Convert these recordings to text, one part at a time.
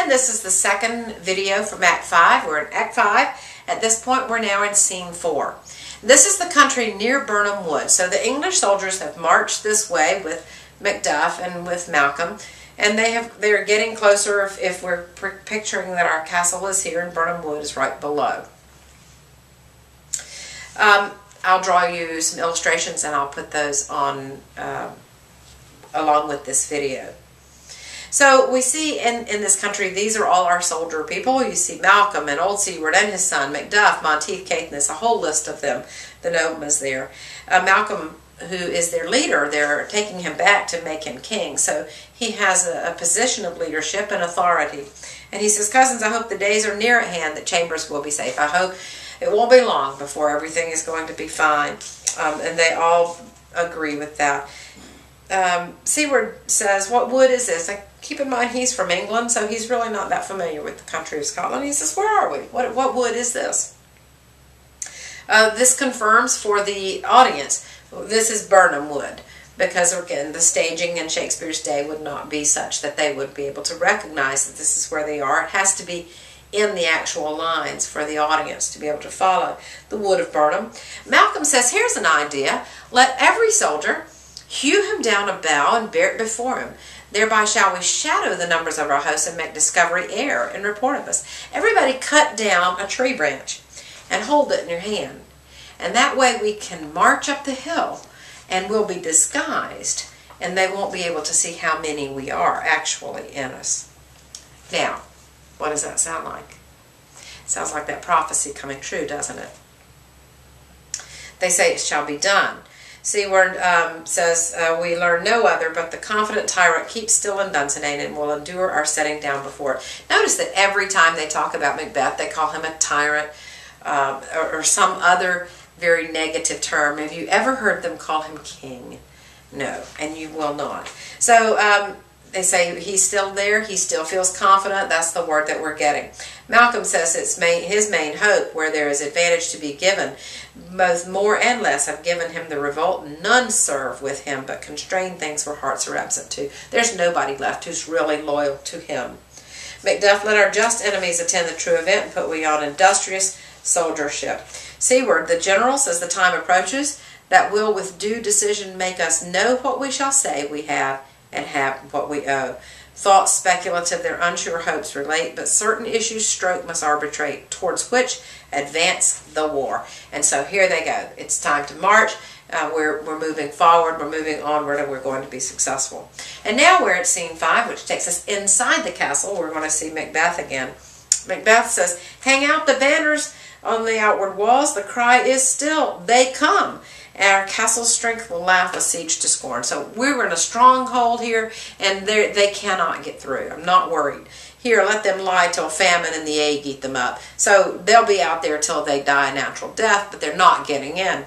And this is the second video from Act 5. We're in Act 5. At this point, we're now in Scene 4. This is the country near Birnam Wood. So the English soldiers have marched this way with Macduff and with Malcolm. And they're getting closer if we're picturing that our castle is here and Birnam Wood is right below. I'll draw you some illustrations and I'll put those on along with this video. So we see in this country, these are all our soldier people. You see Malcolm and Old Seward and his son, Macduff, Monteith, Caithness, a whole list of them. The nobleman's there. Malcolm, who is their leader, they're taking him back to make him king. So he has a position of leadership and authority. And he says, cousins, I hope the days are near at hand that Chambers will be safe. I hope it won't be long before everything is going to be fine. And they all agree with that. Seward says, what wood is this? Keep in mind he's from England, so he's really not that familiar with the country of Scotland. He says, where are we? What wood is this? This confirms for the audience, this is Birnam Wood, because again, the staging in Shakespeare's day would not be such that they would be able to recognize that this is where they are. It has to be in the actual lines for the audience to be able to follow. The wood of Birnam. Malcolm says, here's an idea. Let every soldier hew him down a bough and bear it before him. Thereby shall we shadow the numbers of our hosts and make discovery err in report of us. Everybody cut down a tree branch and hold it in your hand. And that way we can march up the hill and we'll be disguised and they won't be able to see how many we are actually in us. Now, what does that sound like? It sounds like that prophecy coming true, doesn't it? They say it shall be done. Seward says, we learn no other, but the confident tyrant keeps still in Dunsinane and will endure our setting down before it. Notice that every time they talk about Macbeth, they call him a tyrant or some other very negative term. Have you ever heard them call him king? No, and you will not. So they say he's still there, he still feels confident. That's the word that we're getting. Malcolm says it's his main hope, where there is advantage to be given. Both more and less have given him the revolt. None serve with him, but constrain things where hearts are absent too. There's nobody left who's really loyal to him. Macduff, let our just enemies attend the true event and put we on industrious soldiership. Seward, the general, says the time approaches that will with due decision make us know what we shall say we have and have what we owe. Thoughts speculative, their unsure hopes relate, but certain issues stroke must arbitrate, towards which advance the war. And so here they go. It's time to march. We're moving forward, we're moving onward, and we're going to be successful. And now we're at Scene 5, which takes us inside the castle. We're going to see Macbeth again. Macbeth says, hang out the banners on the outward walls. The cry is still, they come. Our castle's strength will laugh a siege to scorn. So we're in a stronghold here, and they cannot get through. I'm not worried. Here, let them lie till famine and the ague eat them up. So they'll be out there till they die a natural death, but they're not getting in.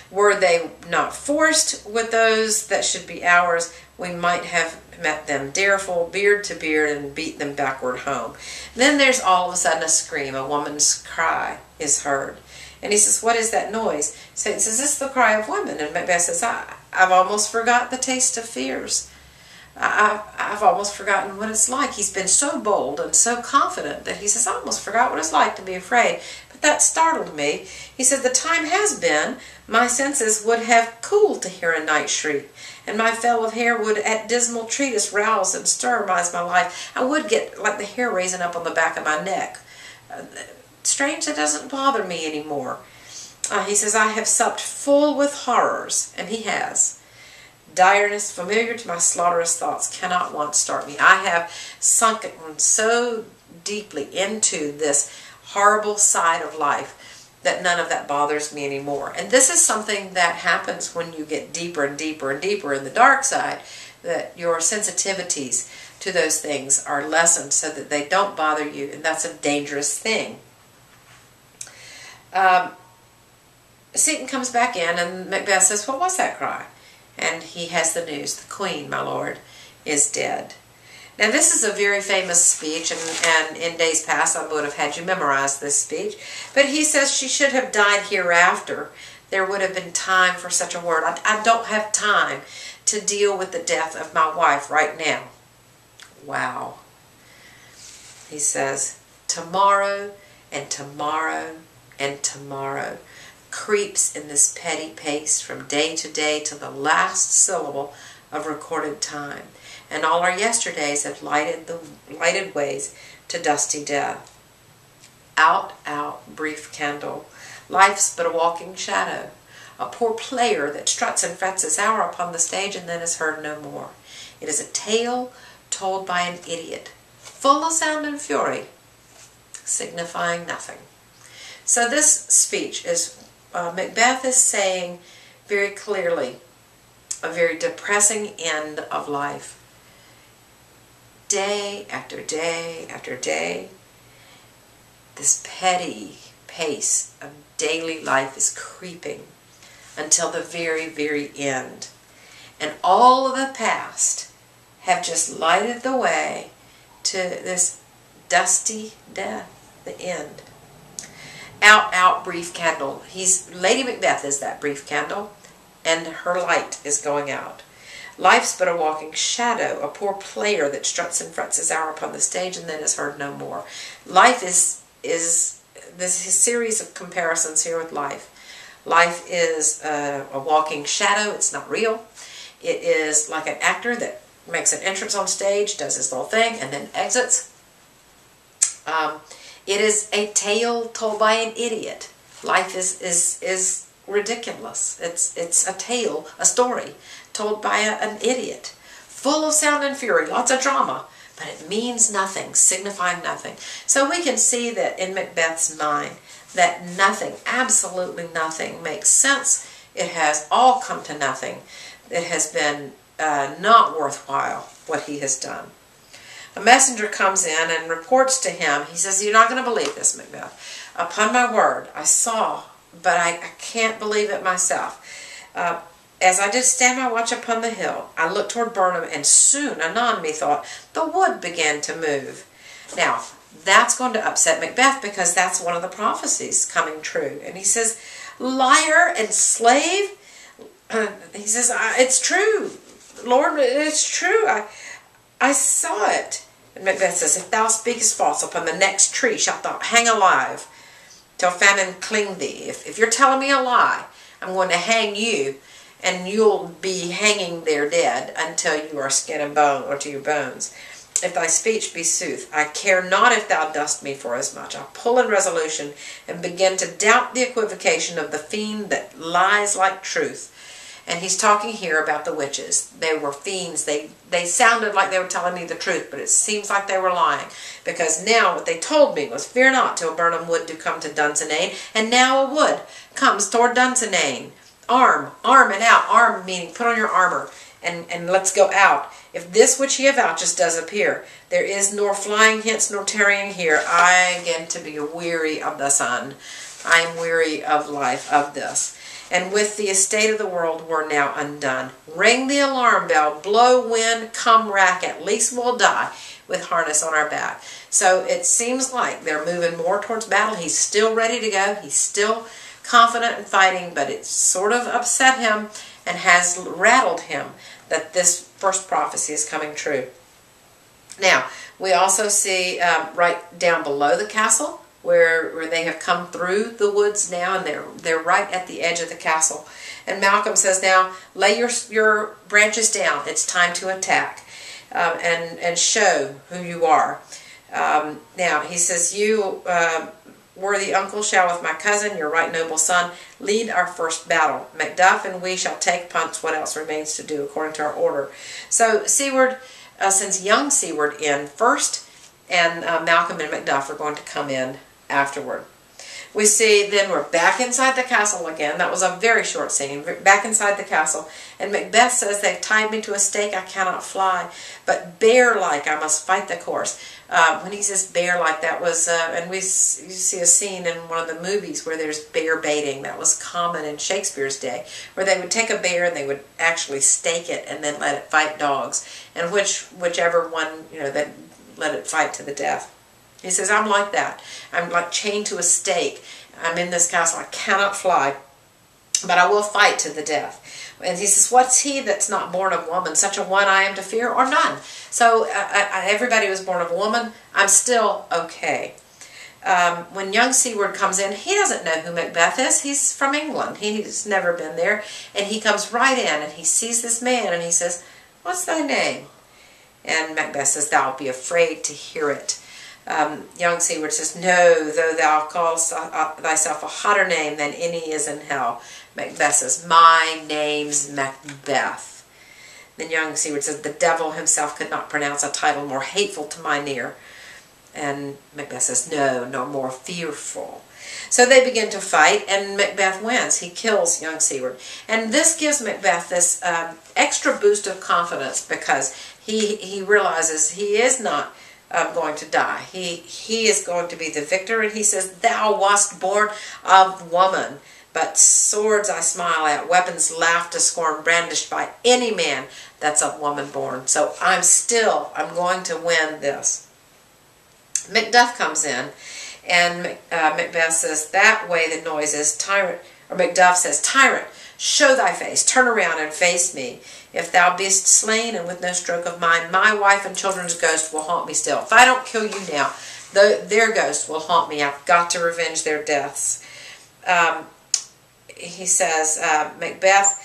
Were they not forced with those that should be ours, we might have met them dareful, beard to beard, and beat them backward home. Then there's all of a sudden a scream. A woman's cry is heard. And he says, what is that noise? Satan says, this is the cry of women. And Macbeth says, I've almost forgot the taste of fears. I've almost forgotten what it's like. He's been so bold and so confident that he says, I almost forgot what it's like to be afraid. But that startled me. He said, the time has been, my senses would have cooled to hear a night shriek, and my fell of hair would at dismal treatise rouse and stir my life. I would get like the hair raising up on the back of my neck. Strange that doesn't bother me anymore. He says, I have supped full with horrors, and he has. Direness familiar to my slaughterous thoughts cannot once start me. I have sunken so deeply into this horrible side of life that none of that bothers me anymore. And this is something that happens when you get deeper and deeper and deeper in the dark side, that your sensitivities to those things are lessened so that they don't bother you, and that's a dangerous thing. Seton comes back in, and Macbeth says, what was that cry? And he has the news. The queen, my lord, is dead. Now this is a very famous speech, and in days past I would have had you memorize this speech. But he says she should have died hereafter. There would have been time for such a word. I don't have time to deal with the death of my wife right now. Wow. He says, tomorrow and tomorrow and tomorrow creeps in this petty pace from day to day to the last syllable of recorded time, and all our yesterdays have lighted ways to dusty death. Out, out, brief candle, life's but a walking shadow, a poor player that struts and frets his hour upon the stage and then is heard no more. It is a tale told by an idiot, full of sound and fury, signifying nothing. So this speech is, Macbeth is saying very clearly, a very depressing end of life. Day after day after day, this petty pace of daily life is creeping until the very, very end. And all of the past have just lighted the way to this dusty death, the end. Out, out, brief candle. Lady Macbeth is that brief candle, and her light is going out. Life's but a walking shadow, a poor player that struts and frets his hour upon the stage and then is heard no more. Life is this series of comparisons here with life. Life is a walking shadow. It's not real. It is like an actor that makes an entrance on stage, does his little thing, and then exits. It is a tale told by an idiot. Life is ridiculous. It's a tale, a story told by an idiot, full of sound and fury, lots of drama, but it means nothing, signifying nothing. So we can see that in Macbeth's mind that nothing, absolutely nothing, makes sense. It has all come to nothing. It has been not worthwhile what he has done. A messenger comes in and reports to him. He says, "You're not going to believe this, Macbeth. Upon my word, I saw, but I can't believe it myself. As I did stand my watch upon the hill, I looked toward Burnham, and soon, anon, methought, the wood began to move." Now, that's going to upset Macbeth because that's one of the prophecies coming true. And he says, "Liar and slave?" He says, "It's true, Lord, it's true. I saw it." And Macbeth says, "If thou speakest false, upon the next tree shalt thou hang alive, till famine cling thee." If you're telling me a lie, I'm going to hang you, and you'll be hanging there dead until you are skin and bone, or to your bones. "If thy speech be sooth, I care not if thou dost me for as much. I'll pull in resolution, and begin to doubt the equivocation of the fiend that lies like truth." And he's talking here about the witches. They were fiends. They sounded like they were telling me the truth, but it seems like they were lying. Because now what they told me was, "Fear not till Burnham wood do come to Dunsinane." And now a wood comes toward Dunsinane. Arm and out. Arm meaning put on your armor and let's go out. "If this which ye avouches does appear, there is nor flying hence nor tarrying here. I begin to be weary of the sun. I am weary of life, of this. And with the estate of the world we're now undone. Ring the alarm bell, blow wind, come rack, at least we'll die with harness on our back." So it seems like they're moving more towards battle. He's still ready to go. He's still confident in fighting, but it sort of upset him and has rattled him that this first prophecy is coming true. Now, we also see right down below the castle, where they have come through the woods now, and they're right at the edge of the castle. And Malcolm says, "Now lay your branches down. It's time to attack, and show who you are." Now he says, "You, worthy uncle, shall with my cousin, your right noble son, lead our first battle. Macduff and we shall take punts. What else remains to do according to our order?" So Seward sends young Seward in first, and Malcolm and Macduff are going to come in afterward. We see then we're back inside the castle again. That was a very short scene. Back inside the castle. And Macbeth says, "They've tied me to a stake, I cannot fly. But bear-like I must fight the course." When he says bear-like, that was, and you see a scene in one of the movies where there's bear baiting. That was common in Shakespeare's day, where they would take a bear and they would actually stake it and then let it fight dogs. And whichever one, that let it fight to the death. He says, "I'm like that. I'm like chained to a stake. I'm in this castle. I cannot fly, but I will fight to the death." And he says, what's he that's not born of woman? Such a one I am to fear, or none. So everybody was born of a woman. I'm still okay. When young Seward comes in, he doesn't know who Macbeth is. He's from England. He's never been there. And he comes right in and he sees this man and he says, what's thy name? And Macbeth says, thou be afraid to hear it. Young Seward says, no, though thou callest thyself a hotter name than any is in hell. Macbeth says, my name's Macbeth. Then young Seward says, the devil himself could not pronounce a title more hateful to mine ear. And Macbeth says, no more fearful. So they begin to fight, and Macbeth wins. He kills young Seward. And this gives Macbeth this extra boost of confidence, because he realizes he is not going to die. He is going to be the victor, and he says, thou wast born of woman, but swords I smile at, weapons laugh to scorn, brandished by any man that's of woman born. So I'm going to win this. Macduff comes in, and Macbeth says, that way the noise is, tyrant, or Macduff says, tyrant, show thy face, turn around and face me. If thou beest slain, and with no stroke of mine, my wife and children's ghost will haunt me still. If I don't kill you now, their ghost will haunt me. I've got to revenge their deaths. He says, Macbeth,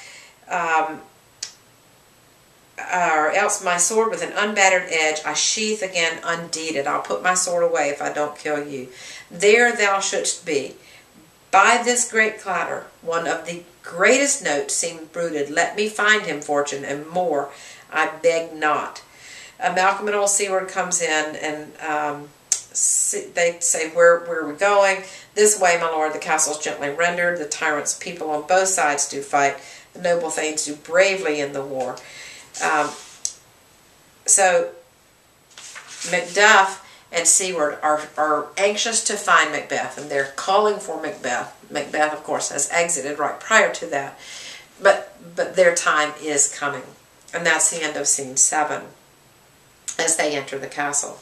or else my sword with an unbattered edge I sheath again undeeded. I'll put my sword away if I don't kill you. There thou shouldst be. By this great clatter, one of the greatest notes seemed brooded. Let me find him, fortune, and more I beg not. Malcolm and old Seward comes in, and they say, where are we going? This way, my lord, the castle's gently rendered. The tyrant's people on both sides do fight. The noble thanes do bravely in the war. So Macduff and Seward are anxious to find Macbeth, and they're calling for Macbeth. Macbeth, of course, has exited right prior to that, but their time is coming, and that's the end of scene 7 as they enter the castle.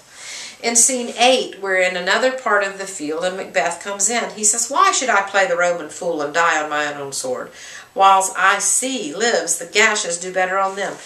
In scene 8, we're in another part of the field, and Macbeth comes in. He says, why should I play the Roman fool and die on my own sword? Whiles I see lives, the gashes do better on them.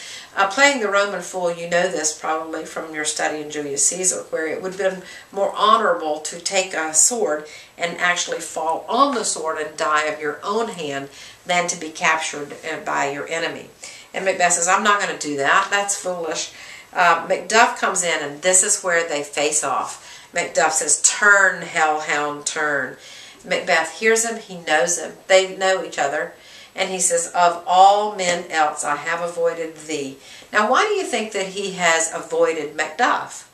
Playing the Roman fool, you know this probably from your study in Julius Caesar, where it would have been more honorable to take a sword and actually fall on the sword and die of your own hand than to be captured by your enemy. And Macbeth says, I'm not going to do that. That's foolish. Macduff comes in, and this is where they face off. Macduff says, turn, hellhound, turn. Macbeth hears him. He knows him. They know each other. And he says, of all men else I have avoided thee. Now, why do you think that he has avoided Macduff?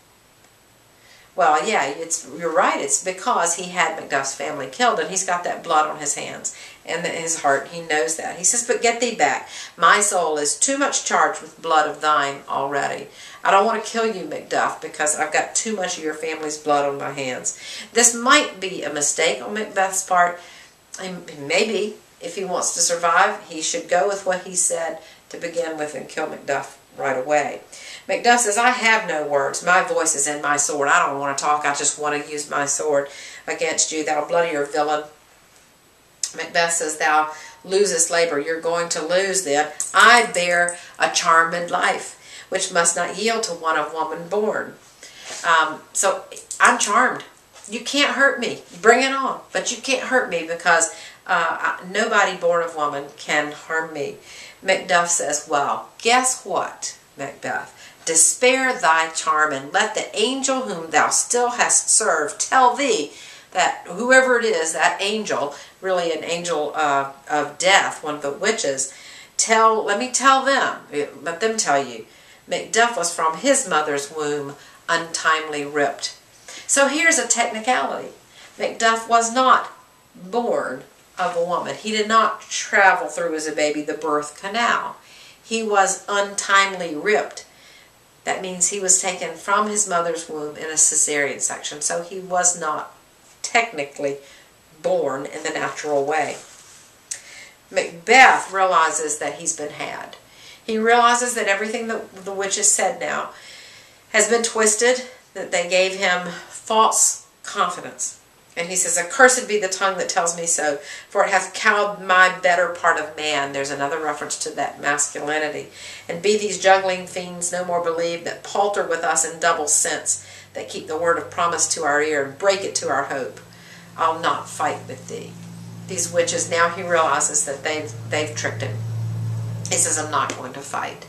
Well, yeah, you're right. It's because he had Macduff's family killed, and he's got that blood on his hands and his heart. He knows that. He says, but get thee back. My soul is too much charged with blood of thine already. I don't want to kill you, Macduff, because I've got too much of your family's blood on my hands. This might be a mistake on Macbeth's part. Maybe. If he wants to survive, he should go with what he said to begin with and kill Macduff right away. Macduff says, I have no words. My voice is in my sword. I don't want to talk. I just want to use my sword against you, thou bloodier villain. Macbeth says, thou losest labor. You're going to lose then. I bear a charmed life, which must not yield to one of woman born. So I'm charmed. You can't hurt me. Bring it on. But you can't hurt me because nobody born of woman can harm me. Macduff says, well, guess what, Macbeth? Despair thy charm, and let the angel whom thou still hast served tell thee that whoever it is, that angel, really an angel of death, one of the witches, let me tell them, let them tell you, Macduff was from his mother's womb untimely ripped. So here's a technicality. Macduff was not born of a woman. He did not travel through as a baby the birth canal. He was untimely ripped. That means he was taken from his mother's womb in a cesarean section. So he was not technically born in the natural way. Macbeth realizes that he's been had. He realizes that everything that the witches said now has been twisted, that they gave him false confidence. And he says, accursed be the tongue that tells me so, for it hath cowed my better part of man. There's another reference to that masculinity. And be these juggling fiends no more believed, that palter with us in double sense, that keep the word of promise to our ear, and break it to our hope. I'll not fight with thee. These witches, now he realizes that they've tricked him. He says, I'm not going to fight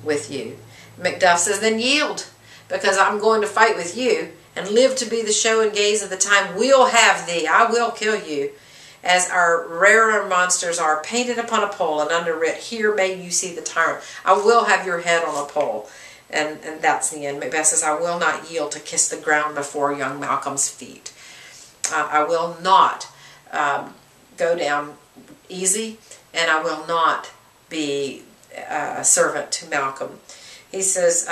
with you. Macduff says, then yield, because I'm going to fight with you, and live to be the show and gaze of the time. We'll have thee. I will kill you. As our rarer monsters are, painted upon a pole and underwrit, here may you see the tyrant. I will have your head on a pole. And that's the end. Macbeth says, I will not yield to kiss the ground before young Malcolm's feet. I will not go down easy, and I will not be a servant to Malcolm. He says,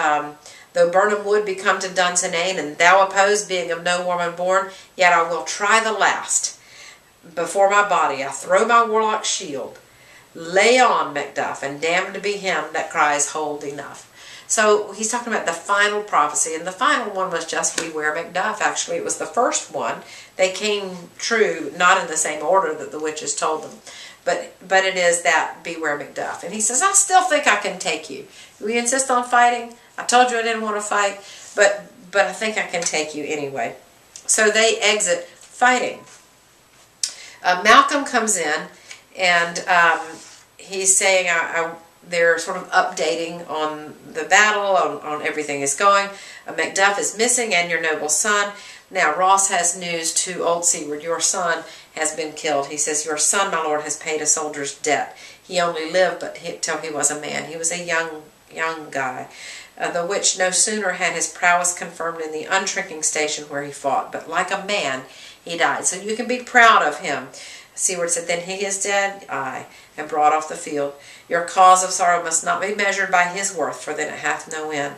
though Burnham wood be come to Dunsinane, and thou opposed, being of no woman born, yet I will try the last. Before my body I throw my warlock shield. Lay on, Macduff, and damned be him that cries, hold enough. So he's talking about the final prophecy, and the final one was just beware Macduff. Actually, it was the first one. They came true, not in the same order that the witches told them, but it is that beware Macduff. And he says, I still think I can take you. We insist on fighting. I told you I didn't want to fight, but I think I can take you anyway. So they exit fighting. Malcolm comes in, and he's saying, they're sort of updating on the battle, on everything is going. Macduff is missing, and your noble son. Now Ross has news to old Seward. Your son has been killed. He says, your son, my lord, has paid a soldier's debt. He only lived till he was a man. He was a young guy. The which no sooner had his prowess confirmed in the unshrinking station where he fought, but like a man he died. So you can be proud of him. Seward said, then he is dead? Aye, and brought off the field. Your cause of sorrow must not be measured by his worth, for then it hath no end.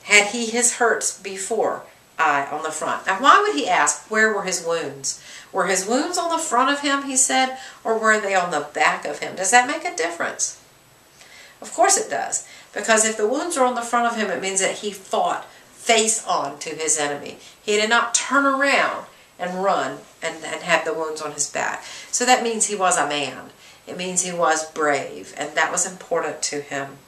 Had he his hurts before? Aye, on the front. Now why would he ask, where were his wounds? Were his wounds on the front of him, he said, or were they on the back of him? Does that make a difference? Of course it does. Because if the wounds are on the front of him, it means that he fought face on to his enemy. He did not turn around and run and have the wounds on his back. So that means he was a man. It means he was brave, and that was important to him.